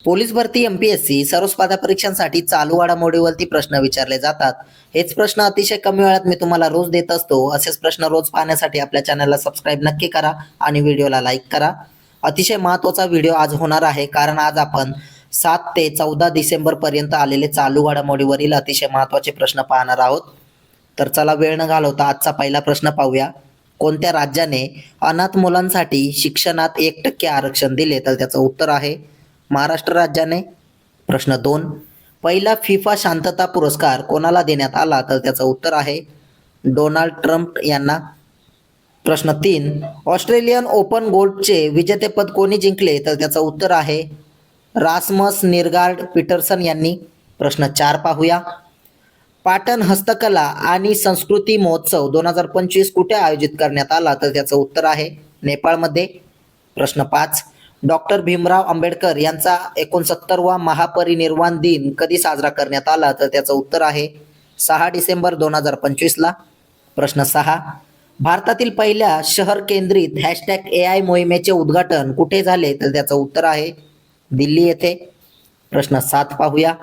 Police भरती MPSC सर्व स्पर्धा परीक्षांसाठी चालू घडामोडीवरती प्रश्न विचारले जातात. हेच प्रश्न अतिशय कमी वेळात मी तुम्हाला रोज देत असतो. असेच प्रश्न रोज पाहण्यासाठी आपल्या चॅनलला सबस्क्राईब नक्की करा आणि व्हिडिओला लाईक करा. अतिशय महत्त्वाचा व्हिडिओ आज होणार आहे, कारण आज आपण 7 ते 14 डिसेंबर पर्यंत आलेले चालू घडामोडीवरील अतिशय महत्त्वाचे प्रश्न पाहणार आहोत. तर चला वेळ न घालवता आजचा पहिला प्रश्न पाहूया. कोणत्या राज्याने अनाथ मुलांसाठी शिक्षणात 1% आरक्षण दिले? तर त्याचं उत्तर आहे महाराष्ट्र राज्याने. प्रश्न 2, पहिला फिफा शांतता पुरस्कार कोणाला देण्यात आला? तर त्याचं उत्तर आहे डोनाल्ड ट्रम्प यांना. प्रश्न 3, ऑस्ट्रेलियन ओपन गोल्फचे विजेतेपद कोणी जिंकले? तर त्याचं उत्तर आहे रासमस निरगार्ड पीटरसन यांनी. प्रश्न 4 पाहूया. पाटण हस्तकला आणि संस्कृती महोत्सव 2025 कुठे आयोजित करण्यात आला? तर त्याचं उत्तर आहे नेपाळमध्ये. प्रश्न 5, डॉक्टर भीमराव आंबेडकर यांचा 69वा महापरिनिर्वाण दिन कधी साजरा करण्यात आला? तर त्याचं उत्तर आहे 6 डिसेंबर 2025 ला. प्रश्न 6, भारतातील पहिल्या शहर केंद्रित #AI मोहिमेचे उद्घाटन कुठे झाले? तर त्याचं उत्तर आहे दिल्ली येथे. प्रश्न 7 पाहूया.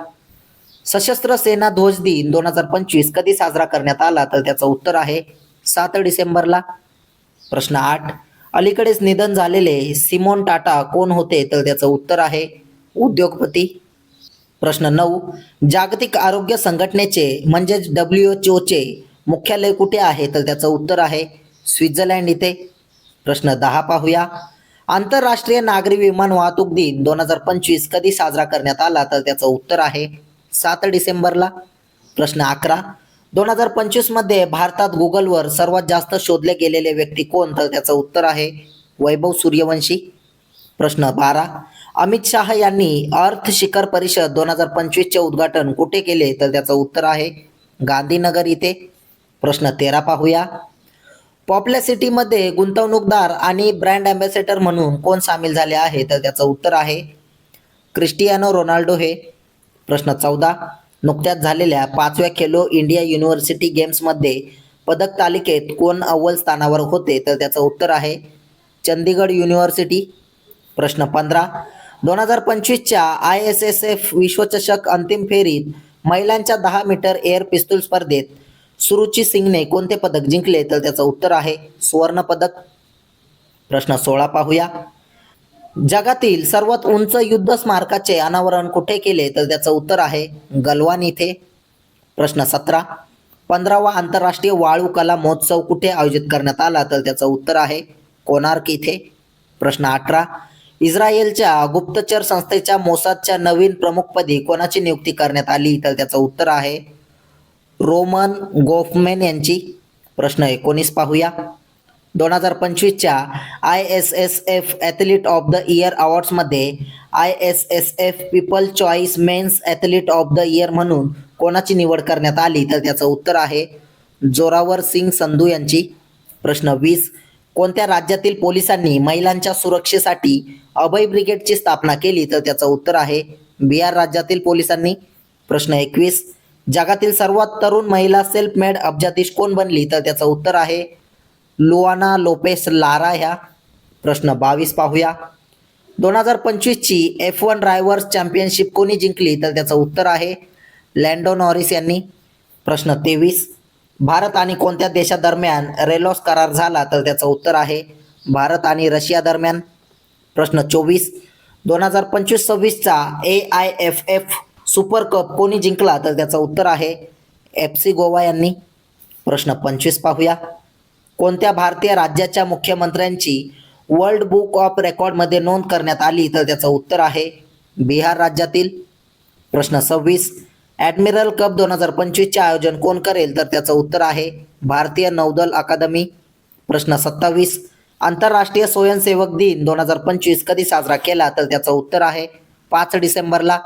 सशस्त्र सेना ध्वज दिन 2025 कधी साजरा करण्यात आला? तर त्याचं उत्तर आहे 7 डिसेंबरला. प्रश्न 8, अलीकडेच निधन झालेले सिमोन टाटा कोण होते? तर त्याचं उत्तर आहे उद्योगपती. प्रश्न 9, जागतिक आरोग्य संघटनेचे म्हणजेच WHO मुख्यालय कुठे आहे? तर त्याचं उत्तर आहे स्वित्झर्लंड इथे. प्रश्न 10 पाहूया. आंतरराष्ट्रीय नागरी विमान वाहतूक दिन 2025 कधी साजरा करण्यात आला? तर त्याचं उत्तर आहे 7 डिसेंबरला. प्रश्न 11, 2025 मध्ये भारतात गुगलवर सर्वात जास्त शोधले गेलेले व्यक्ती कोण? तर त्याचं उत्तर आहे वैभव सूर्यवंशी. प्रश्न 12, अमित शाह यांनी अर्थ शिखर परिषद 2025 चे उद्घाटन कुठे केले? तर त्याचं उत्तर आहे गांधीनगर इथे. प्रश्न 13 पाहूया. पॉप्युलॅसिटीमध्ये गुंतवणूकदार आणि ब्रँड अँबॅसेडर म्हणून कोण सामील झाले आहे? तर त्याचं उत्तर आहे क्रिस्टियानो रोनाल्डो हे. प्रश्न 14, नुकत्याच झालेल्या 5व्या खेलो इंडिया युनिव्हर्सिटी गेम्समध्ये पदक तालिकेत कोण अव्वल स्थानावर होते? तर त्याचं उत्तर आहे चंदीगड युनिव्हर्सिटी. प्रश्न 15, 2025च्या ISSF विश्वचषक अंतिम फेरीत महिलांच्या 10 मीटर एअर पिस्तूल स्पर्धेत सुरुची सिंगने कोणते पदक जिंकले? तर त्याचं उत्तर आहे सुवर्ण पदक. प्रश्न 16 पाहूया. जगातील सर्वात उंच युद्ध स्मारकाचे अनावरण कुठे केले? तर त्याचं उत्तर आहे गलवान इथे. प्रश्न 17, 15वा आंतरराष्ट्रीय वाळू कला महोत्सव कुठे आयोजित करण्यात आला? तर त्याचं उत्तर आहे कोणार्क इथे. प्रश्न 18, इस्रायलच्या गुप्तचर संस्थेच्या मोसादच्या नवीन प्रमुखपदी कोणाची नियुक्ती करण्यात आली? तर त्याचं उत्तर आहे रोमन गोफमॅन यांची. प्रश्न 19 पाहूया. 2025च्या ISSF athlete of the year अवॉर्ड्समध्ये ISSF people choice men's athlete of the year म्हणून कोणाची निवड करण्यात आली? तर त्याचं उत्तर आहे जोरावर सिंग संधू यांची. प्रश्न 20, कोणत्या राज्यातील पोलिसांनी महिलांच्या सुरक्षेसाठी अभय ब्रिगेडची स्थापना केली? तर त्याचं उत्तर आहे बिहार राज्यातील पोलिसांनी. प्रश्न 21, जगातील सर्वात तरुण महिला सेल्फ मेड अब्जाधीश कोण बनली? तर त्याचं उत्तर आहे लुआना लोपेस लारा ह्या. प्रश्न 22 पाहूया. 2025ची F1 ड्रायव्हर्स चॅम्पियनशिप कोणी जिंकली? तर त्याचं उत्तर आहे लँडो नॉरिस यांनी. प्रश्न 23, भारत आणि कोणत्या देशादरम्यान रेलॉस करार झाला? तर त्याचं उत्तर आहे भारत आणि रशिया दरम्यान. प्रश्न 24, 2025-26चा AIFF सुपर कप कोणी जिंकला? तर त्याचं उत्तर आहे FC गोवा यांनी. प्रश्न 25 पाहूया. कोणत्या भारतीय राज्याच्या मुख्यमंत्र्यांची वर्ल्ड बुक ऑफ रेकॉर्डमध्ये नोंद करण्यात आली? तर त्याचं उत्तर आहे बिहार राज्यातील. प्रश्न 26, ॲडमिरल कप 2025चे आयोजन कोण करेल? तर त्याचं उत्तर आहे भारतीय नौदल अकादमी. प्रश्न 27, आंतरराष्ट्रीय स्वयंसेवक दिन 2025 कधी साजरा केला? तर त्याचं उत्तर आहे 5 डिसेंबरला.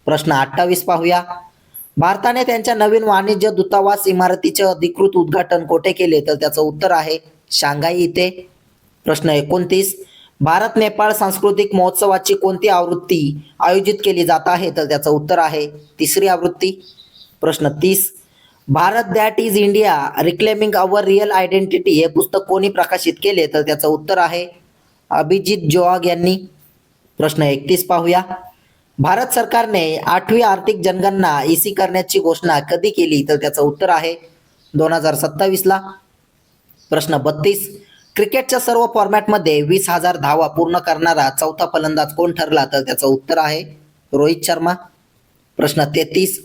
प्रश्न 28 पाहूया. भारताने त्यांच्या नवीन वाणिज्य दूतावास इमारतीचे अधिकृत उद्घाटन कोठे केले? तर त्याचं उत्तर आहे शांघाई इथे. प्रश्न 29, भारत नेपाळ सांस्कृतिक महोत्सवाची कोणती आवृत्ती आयोजित केली जात आहे? तर त्याचं उत्तर आहे 3री आवृत्ती. प्रश्न 30, Bharat that is India reclaiming our real identity हे पुस्तक कोणी प्रकाशित केले? तर त्याचं उत्तर आहे अभिजित जोआग यांनी. प्रश्न 31 पाहूया. भारत सरकारने 8वी आर्थिक जनगणना ईसी करण्याची घोषणा कधी केली? तर त्याचं उत्तर आहे 2027ला. प्रश्न 32. क्रिकेटच्या सर्व फॉर्मॅटमध्ये 20,000 धावा पूर्ण करणारा चौथा फलंदाज कोण ठरला? तर त्याचं उत्तर आहे रोहित शर्मा. प्रश्न 33.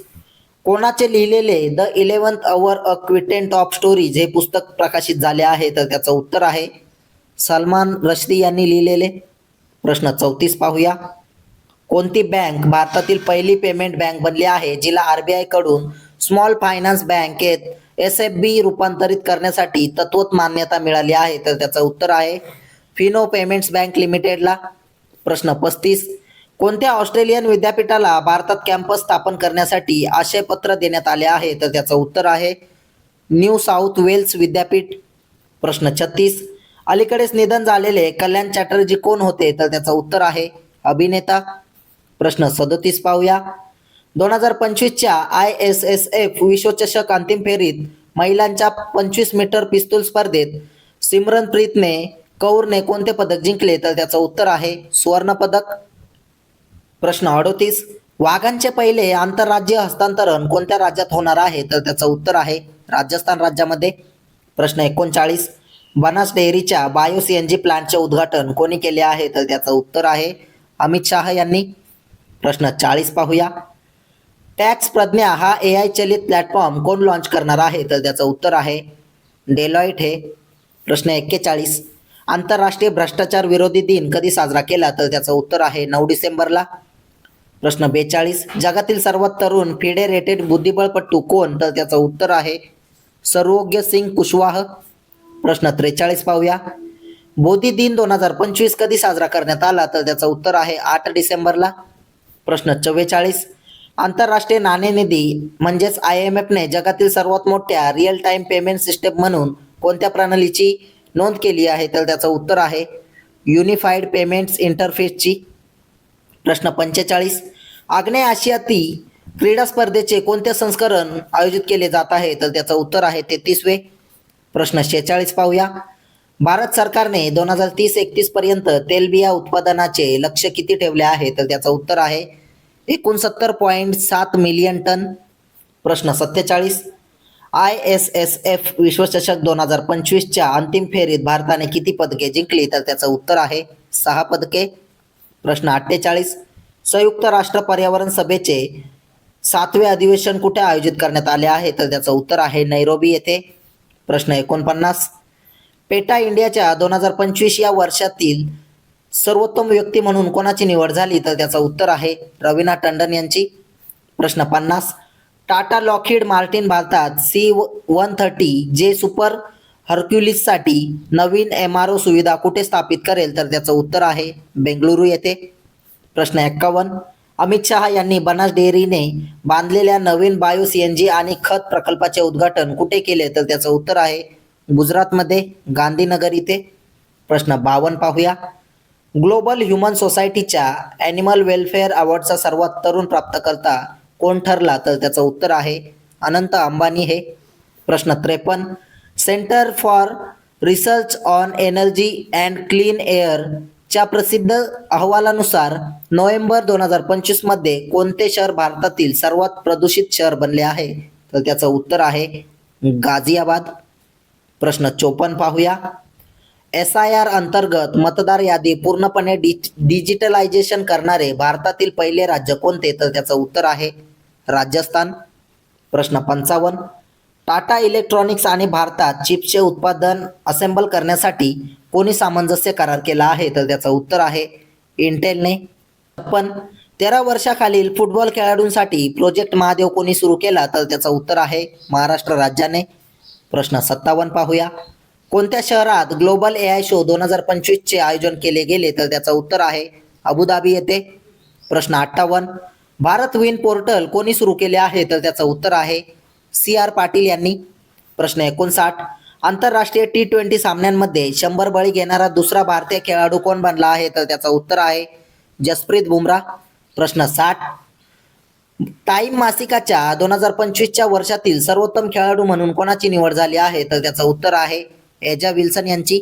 कोणाचे लिहिलेले the 11th our a quintet of stories हे पुस्तक प्रकाशित झाले आहे? तर त्याचं उत्तर आहे सलमान रश्दी यांनी लिहिलेले. प्रश्न 34 पाहूया. कोणती बँक भारतातील पहिली पेमेंट बँक बनली आहे जिला आरबीआय कडून स्मॉल फायनान्स बँकेत एसएफबी रूपांतरित करण्यासाठी तत्वत मान्यता मिळाली आहे? तर त्याचं उत्तर आहे फिनो पेमेंट्स बँक लिमिटेडला. प्रश्न 35. कोणत्या ऑस्ट्रेलियन विद्यापीठाला भारतात कॅम्पस स्थापन करण्यासाठी आशयपत्र देण्यात आले आहे? तर त्याचं उत्तर आहे न्यू साऊथ वेल्स विद्यापीठ. प्रश्न 36. अलीकडेच निधन झालेले कल्याण चॅटर्जी कोण होते? तर त्याचं उत्तर आहे अभिनेता. प्रश्न 37 पाहूया. 2025च्या ISSF विश्वचषक अंतिम फेरीत महिलांच्या 25 मीटर पिस्तूल स्पर्धेत सिमरनप्रीतने कौरने कोणते पदक जिंकले? तर त्याचं उत्तर आहे सुवर्ण पदक. प्रश्न 38. वाघांचे पहिले आंतरराज्य हस्तांतरण कोणत्या राज्यात होणार आहे? तर त्याचं उत्तर आहे राजस्थान राज्यामध्ये. प्रश्न 39. बनास डेअरीच्या बायो CNG प्लांटचे उद्घाटन कोणी केले आहे? तर त्याचं उत्तर आहे अमित शाह यांनी. प्रश्न 40 पाहूया. टॅक्स प्रज्ञा हा AI चलित प्लॅटफॉर्म कोण लॉन्च करणार आहे? तर त्याचं उत्तर आहे डेलॉइट हे. प्रश्न 41. आंतरराष्ट्रीय भ्रष्टाचार विरोधी दिन कधी साजरा केला? तर त्याचं उत्तर आहे 9 डिसेंबरला. प्रश्न 42. जगातील सर्वात तरुण फेडरेटेड बुद्धिबळपटू कोण? तर त्याचं उत्तर आहे सर्वोग्य सिंग कुशवाह. प्रश्न 43 पाहूया. बोधी दिन 2025 कधी साजरा करण्यात आला? तर त्याचं उत्तर आहे 8 डिसेंबरला. प्रश्न 44. आंतरराष्ट्रीय नाणेनिधी म्हणजेच IMFने जगातील सर्वात मोठ्या रिअल टाइम पेमेंट सिस्टम म्हणून कोणत्या प्रणालीची नोंद केली आहे? तर त्याचं उत्तर आहे युनिफाईड पेमेंट्स इंटरफेसची. प्रश्न 45. आग्नेय आशियातील क्रीडा स्पर्धेचे कोणते संस्करण आयोजित केले जात आहे? तर त्याचं उत्तर आहे 33वे. प्रश्न 46 पाहूया. भारत सरकारने 2030-31 पर्यंत तेलबिया उत्पादनाचे लक्ष्य किती ठेवले आहे? तर त्याचं उत्तर आहे 69.7 मिलियन टन. प्रश्न 47. ISSF विश्वचषक 2025च्या अंतिम फेरीत भारताने किती पदके जिंकली? तर त्याचं उत्तर आहे 6 पदके. प्रश्न 48. संयुक्त राष्ट्र पर्यावरण सभेचे 7वे अधिवेशन कुठे आयोजित करण्यात आले आहे? तर त्याचं उत्तर आहे नैरोबी येथे. प्रश्न 49. पेटा इंडियाच्या 2025 या वर्षातील सर्वोत्तम व्यक्ती म्हणून कोणाची निवड झाली? तर त्याचं उत्तर आहे रवीना टंडन यांची. प्रश्न 50. टाटा लॉकहीड मार्टिन भारतात C-130J सुपर हर्क्युलिससाठी नवीन MRO सुविधा कुठे स्थापित करेल? तर त्याचं उत्तर आहे बेंगळुरू येथे. प्रश्न 51. अमित शहा यांनी बनास डेअरीने बांधलेल्या नवीन बायो CNG आणि खत प्रकल्पाचे उद्घाटन कुठे केले? तर त्याचं उत्तर आहे गुजरातमध्ये गांधीनगर इथे. प्रश्न 52 पाहूया. ग्लोबल ह्युमन सोसायटीच्या ॲनिमल वेलफेअर अवॉर्डचा सर्वात तरुण प्राप्तकर्ता कोण ठरला? तर त्याचं उत्तर आहे अनंत अंबानी हे. प्रश्न 53. Centre for research on energy and clean air च्या प्रसिद्ध अहवालानुसार नोव्हेंबर 2025 मध्ये कोणते शहर भारतातील सर्वात प्रदूषित शहर बनले आहे? तर त्याचं उत्तर आहे गाझियाबाद. प्रश्न 54 पाहूया. SIR अंतर्गत मतदार यादी पूर्णपणे डिजिटलायझेशन करणारे भारतातील पहिले राज्य कोणते? तर त्याचं उत्तर आहे राजस्थान. प्रश्न 55. टाटा इलेक्ट्रॉनिक्स आणि भारतात चिप्सचे उत्पादन असेंबल करण्यासाठी कोणी सामंजस्य करार केला आहे? तर त्याचं उत्तर आहे इंटेलने. पण 13 वर्षाखालील फुटबॉल खेळाडूंसाठी प्रोजेक्ट महादेव कोणी सुरू केला? तर त्याचं उत्तर आहे महाराष्ट्र राज्याने. प्रश्न 57 पाहूया. कोणत्या शहरात ग्लोबल AI शो 2025 चे आयोजन केले गेले? तर त्याचं उत्तर आहे अबुधाबी येथे. प्रश्न 58. भारत विन पोर्टल कोणी सुरू केले आहे? तर त्याचं उत्तर आहे CR पाटील यांनी. प्रश्न 59. आंतरराष्ट्रीय T20 सामन्यांमध्ये 100 बळी घेणारा दुसरा भारतीय खेळाडू कोण बनला आहे? तर त्याचं उत्तर आहे जसप्रीत बुमराह. प्रश्न 60. टाइम मासिकाच्या 2025च्या वर्षातील सर्वोत्तम खेळाडू म्हणून कोणाची निवड झाली आहे? तर त्याचं उत्तर आहे एजा विल्सन यांची.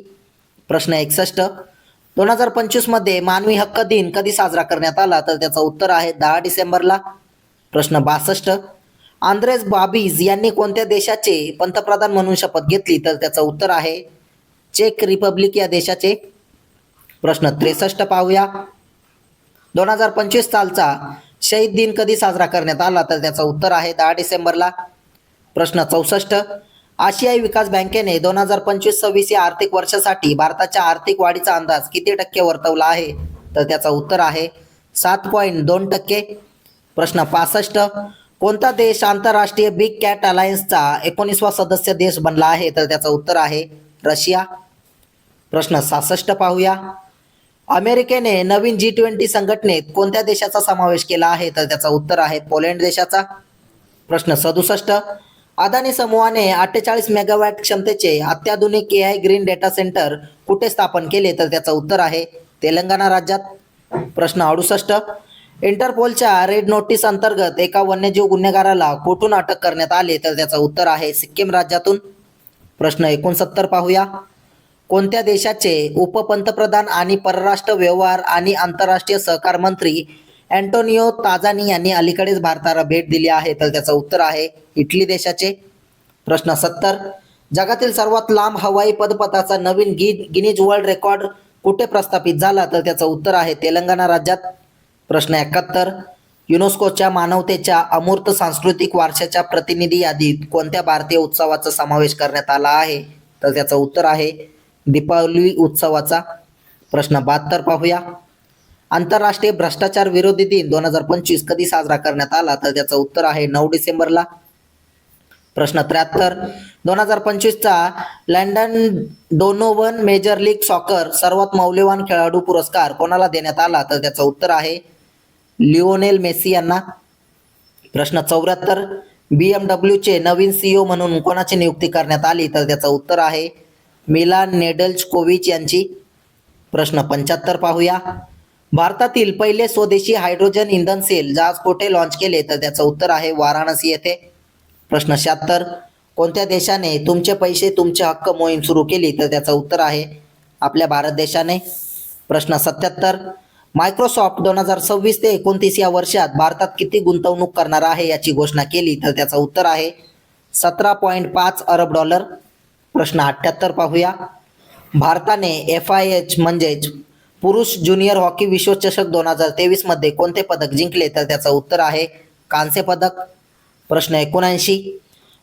प्रश्न 61. 2025 मध्ये मानवी हक्क दिन कधी साजरा करण्यात आला? तर त्याचं उत्तर आहे 10 डिसेंबरला. प्रश्न 62. आंद्रेस बाबिज यांनी कोणत्या देशाचे पंतप्रधान म्हणून शपथ घेतली? तर त्याचं उत्तर आहे चेक रिपब्लिक या देशाचे. प्रश्न 63 पाहूया. 2025 सालचा शहीद दिन कधी साजरा करण्यात आला? तर त्याचं उत्तर आहे 10 डिसेंबरला. प्रश्न 64. आशियाई विकास बँकेने 2025-26 या आर्थिक वर्षासाठी भारताच्या आर्थिक वाढीचा अंदाज किती टक्के वर्तवला आहे? तर त्याचं उत्तर आहे 7.2%. प्रश्न 65. कोणता देश आंतरराष्ट्रीय बिग कॅट अलायन्सचा 19वा सदस्य देश बनला आहे? तर त्याचं उत्तर आहे रशिया. प्रश्न 66 पाहूया. अमेरिकेने नवीन G20 संघटनेत कोणत्या देशाचा समावेश केला आहे? तर त्याचं उत्तर आहे पोलंड देशाचा. प्रश्न 67. अदानी समूहाने 48 मेगावॅट क्षमतेचे अत्याधुनिक AI ग्रीन डेटा सेंटर कुठे स्थापन केले? तर त्याचं उत्तर आहे तेलंगणा राज्यात. प्रश्न 68. इंटरपोलच्या रेड नोटीस अंतर्गत एका वन्यजीव गुन्हेगाराला कुठून अटक करण्यात आली? तर त्याचं उत्तर आहे सिक्कीम राज्यातून. प्रश्न 69 पाहूया. कोणत्या देशाचे उपपंतप्रधान आणि परराष्ट्र व्यवहार आणि आंतरराष्ट्रीय सहकार मंत्री अँटोनियो ताजानी यांनी अलीकडेच भारताला भेट दिली आहे? तर त्याचं उत्तर आहे इटली देशाचे. प्रश्न 70. जगातील सर्वात लांब हवाई पदपथाचा नवीन गिनीज वर्ल्ड रेकॉर्ड कुठे प्रस्थापित झाला? तर त्याचं उत्तर आहे तेलंगणा राज्यात. प्रश्न 71. युनेस्कोच्या मानवतेच्या अमूर्त सांस्कृतिक वारशाच्या प्रतिनिधी यादीत कोणत्या भारतीय उत्सवाचा समावेश करण्यात आला आहे? तर त्याचं उत्तर आहे दीपावली उत्सवाचा. प्रश्न 72 पाहूया. आंतरराष्ट्रीय भ्रष्टाचार विरोधी दिन 2025 कधी साजरा करण्यात आला? तर त्याचं उत्तर आहे 9 डिसेंबरला. प्रश्न 73. 2025चा London Donovan major league soccer सर्वात मौल्यवान खेळाडू पुरस्कार कोणाला देण्यात आला? तर त्याचं उत्तर आहे लिओनेल मेसी यांना. प्रश्न 74. BMWचे नवीन CEO म्हणून कोणाची नियुक्ती करण्यात आली? तर त्याचं उत्तर आहे मिलान नेडल्चकोविच यांची. प्रश्न 75 पाहूया. भारतातील पहिले स्वदेशी हायड्रोजन इंधन सेल जहाज कोठे लॉन्च केले? तर त्याचं उत्तर आहे वाराणसी येथे. प्रश्न 76. कोणत्या देशाने तुमचे पैसे तुमचे हक्क मोहीम सुरू केली? तर त्याचं उत्तर आहे आपल्या भारत देशाने. प्रश्न 77. मायक्रोसॉफ्ट 2026 ते 29 या वर्षात भारतात किती गुंतवणूक करणार आहे याची घोषणा केली? तर त्याचं उत्तर आहे $17.5 अरब. प्रश्न 78 पाहूया. भारताने FIH म्हणजेच पुरुष ज्युनियर हॉकी विश्वचषक 2023 मध्ये कोणते पदक जिंकले? तर त्याचं उत्तर आहे कांस्य पदक. प्रश्न 79.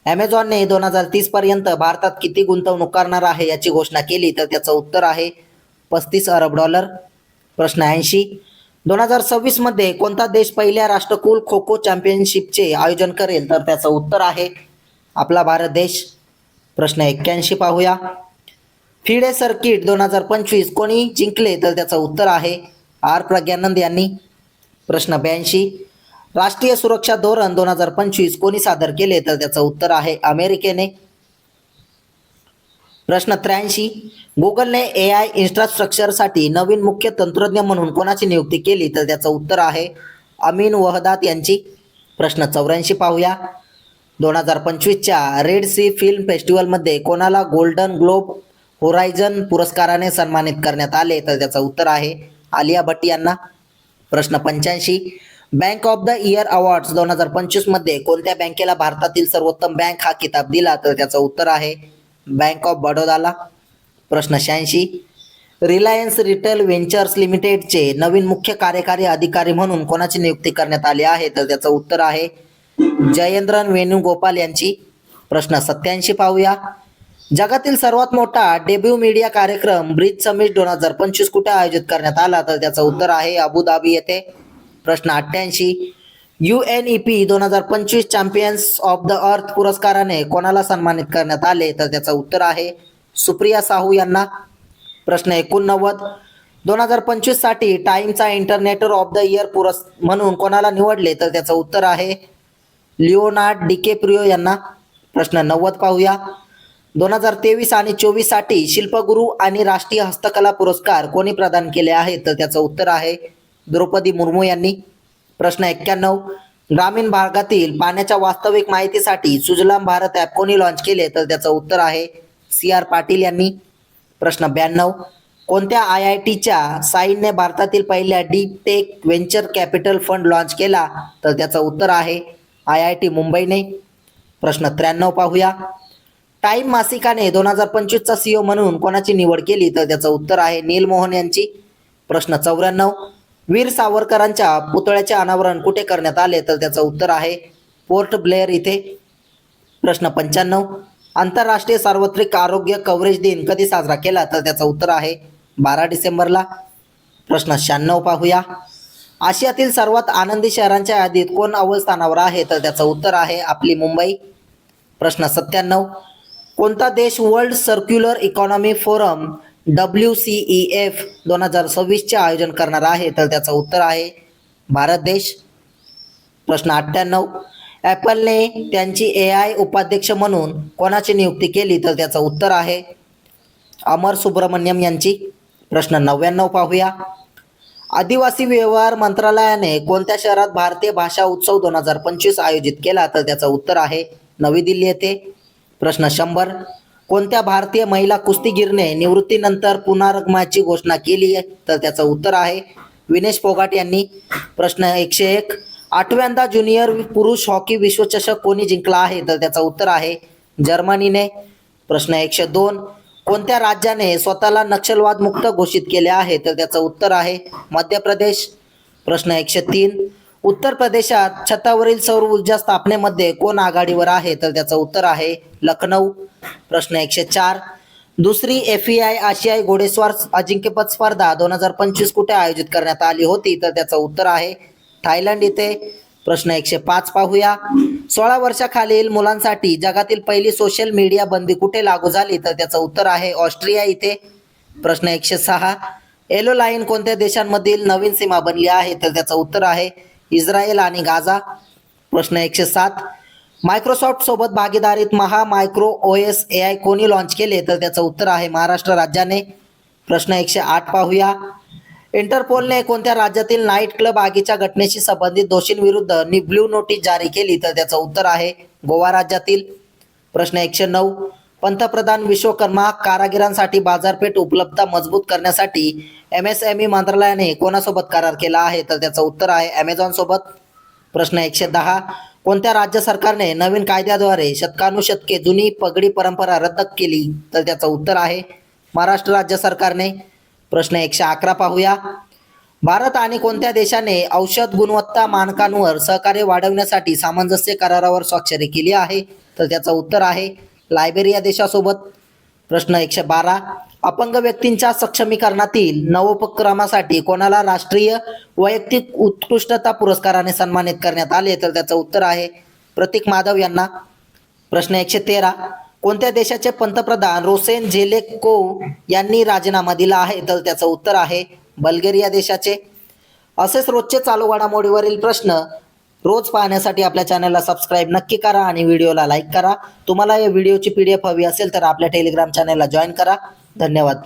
ॲमेझॉनने 2030 पर्यंत भारतात किती गुंतवणूक करणार आहे याची घोषणा केली? तर त्याचं उत्तर आहे $35 अरब. प्रश्न 80. 2026 मध्ये कोणता देश पहिल्या राष्ट्रकुल खो खो चॅम्पियनशिपचे आयोजन करेल? तर त्याचं उत्तर आहे आपला भारत देश. प्रश्न 81 पाहूया. फिडे सर्किट 2025 कोणी जिंकले? तर त्याचं उत्तर आहे R प्रज्ञानंद यांनी. प्रश्न 82. राष्ट्रीय सुरक्षा धोरण 2025 कोणी सादर केले? तर त्याचं उत्तर आहे अमेरिकेने. प्रश्न 83. गुगलने AI इन्फ्रास्ट्रक्चरसाठी नवीन मुख्य तंत्रज्ञ म्हणून कोणाची नियुक्ती केली? तर त्याचं उत्तर आहे अमीन वहदात यांची. प्रश्न 84 पाहूया. 2025च्या रेड सी फिल्म फेस्टिवलमध्ये कोणाला गोल्डन ग्लोब होरायझन पुरस्काराने सन्मानित करण्यात आले? तर त्याचं उत्तर आहे आलिया भट्ट यांना. प्रश्न 85. Bank of the year awards 2025 मध्ये कोणत्या बँकेला भारतातील सर्वोत्तम बँक हा किताब दिला? तर त्याचं उत्तर आहे बँक ऑफ बडोदाला. प्रश्न 86. रिलायन्स रिटेल व्हेंचर्स लिमिटेडचे नवीन मुख्य कार्यकारी अधिकारी म्हणून कोणाची नियुक्ती करण्यात आली आहे? तर त्याचं उत्तर आहे जयेंद्रन वेणुगोपाल यांची. प्रश्न 87 पाहूया. जगातील सर्वात मोठा डेब्यू मीडिया कार्यक्रम ब्रिज समिट 2025 कुठे आयोजित करण्यात आला? तर त्याचं उत्तर आहे अबुधाबी येथे. प्रश्न 88. UNEP 2025 champions of the earth पुरस्काराने कोणाला सन्मानित करण्यात आले? तर त्याचं उत्तर आहे सुप्रिया साहू यांना. प्रश्न 89. 2025 साठी टाइमचा इंटरनेटर ऑफ द इयर म्हणून कोणाला निवडले? तर त्याचं उत्तर आहे लिओनार्ड डिकेप्रियो यांना. प्रश्न 90 पाहूया. 2023 आणि 24 साठी शिल्पगुरू आणि राष्ट्रीय हस्तकला पुरस्कार कोणी प्रदान केले आहेत? तर त्याचं उत्तर आहे द्रौपदी मुर्मू यांनी. प्रश्न 91. ग्रामीण भागातील पाण्याच्या वास्तविक माहितीसाठी सुजलाम भारत ॲप कोणी लॉन्च केले? तर त्याचं उत्तर आहे CR पाटील यांनी. प्रश्न 92. कोणत्या IITच्या साईनने भारतातील पहिल्या deep tech venture capital fund launch केला? तर त्याचं उत्तर आहे IIT मुंबईने. प्रश्न 93 पाहूया. टाइम मासिकाने 2025चा CEO म्हणून कोणाची निवड केली? तर त्याचं उत्तर आहे नील मोहन यांची. प्रश्न 94. वीर सावरकरांच्या पुतळ्याचे अनावरण कुठे करण्यात आले? तर त्याचं उत्तर आहे पोर्ट ब्लेअर इथे. प्रश्न 95. आंतरराष्ट्रीय सार्वत्रिक आरोग्य कव्हरेज दिन कधी साजरा केला? तर त्याचं उत्तर आहे 12 डिसेंबरला. प्रश्न 96 पाहूया. आशियातील सर्वात आनंदी शहरांच्या यादीत कोण अव्वल स्थानावर आहे? तर त्याचं उत्तर आहे आपली मुंबई. प्रश्न 97. कोणता देश world circular economy forum WCEF 2026चे आयोजन करणार आहे? तर त्याचं उत्तर आहे भारत देश. प्रश्न 98. ॲपलने त्यांची AI उपाध्यक्ष म्हणून कोणाची नियुक्ती केली? तर त्याचं उत्तर आहे अमर सुब्रमण्यम यांची. प्रश्न 99 पाहूया. आदिवासी व्यवहार मंत्रालयाने कोणत्या शहरात भारतीय भाषा उत्सव 2025 आयोजित केला? तर त्याचं उत्तर आहे नवी दिल्ली येथे. प्रश्न 100. कोणत्या भारतीय महिला कुस्तीगीरने निवृत्तीनंतर पुनरागमनाची घोषणा केली? तर त्याचं उत्तर आहे विनेश फोगाट यांनी. प्रश्न 101. 8व्यांदा ज्युनियर पुरुष हॉकी विश्वचषक कोणी जिंकला आहे? तर त्याचं उत्तर आहे जर्मनीने. प्रश्न 102. कोणत्या राज्याने स्वतःला नक्षलवाद मुक्त घोषित केले आहे? तर त्याचं उत्तर आहे मध्य प्रदेश. प्रश्न 103. उत्तर प्रदेशात छतावरील सौर ऊर्जा स्थापनेमध्ये कोण आघाडीवर आहे? तर त्याचं उत्तर आहे लखनौ. प्रश्न 104. दुसरी FEI आशियाई घोडेस्वार अजिंक्यपद स्पर्धा 2025 कुठे आयोजित करण्यात आली होती? तर त्याचं उत्तर आहे थायलंड इथे. प्रश्न 105 पाहूया. 16 वर्षाखालील मुलांसाठी जगातील पहिली सोशल मीडिया बंदी कुठे लागू झाली? तर त्याचं उत्तर आहे ऑस्ट्रिया इथे. प्रश्न 106. येलो लाईन कोणत्या देशांमधील नवीन सीमा बनली आहे? तर त्याचं उत्तर आहे इस्रायल आणि गाझा. प्रश्न 107. मायक्रोसॉफ्ट सोबत भागीदारीत मायक्रो OS AI कोणी लॉन्च केले? तर त्याचं उत्तर आहे महाराष्ट्र राज्याने. प्रश्न 108 पाहूया. इंटरपोलने कोणत्या राज्यातील नाईट क्लब आगीच्या घटनेशी संबंधित दोषींविरुद्ध ब्ल्यू नोटीस जारी केली? तर त्याचं उत्तर आहे गोवा राज्यातील. प्रश्न 109. पंतप्रधान विश्वकर्मा कारागिरांसाठी बाजारपेठ उपलब्धता मजबूत करण्यासाठी MSME मंत्रालयाने कोणासोबत करार केला आहे? तर त्याचं उत्तर आहे ॲमेझॉन सोबत. प्रश्न 110. कोणत्या राज्य सरकारने नवीन कायद्याद्वारे शतकानुशतके जुनी पगडी परंपरा रद्द केली? तर त्याचं उत्तर आहे महाराष्ट्र राज्य सरकारने. प्रश्न 111 पाहूया. भारत आणि कोणत्या देशाने औषध गुणवत्ता मानकांवर सहकार्य वाढवण्यासाठी सामंजस्य करारावर स्वाक्षरी केली आहे? तर त्याचं उत्तर आहे लायबेरिया देशासोबत. प्रश्न 112. अपंग व्यक्तींच्या सक्षमीकरणातील नवोपक्रमासाठी कोणाला राष्ट्रीय वैयक्तिक उत्कृष्टता पुरस्काराने सन्मानित करण्यात आले? तर त्याचं उत्तर आहे प्रतीक माधव यांना. प्रश्न 113. कोणत्या देशाचे पंतप्रधान रोसेन झेलेकोव यांनी राजीनामा दिला आहे? तर त्याचं उत्तर आहे बल्गेरिया देशाचे. असेच रोजचे चालू घडामोडीवरील प्रश्न रोज पाहण्यासाठी आपल्या चॅनलला सबस्क्राईब नक्की करा आणि व्हिडिओला लाईक करा. तुम्हाला या व्हिडिओची PDF हवी असेल तर आपल्या टेलिग्राम चॅनलला जॉईन करा. धन्यवाद.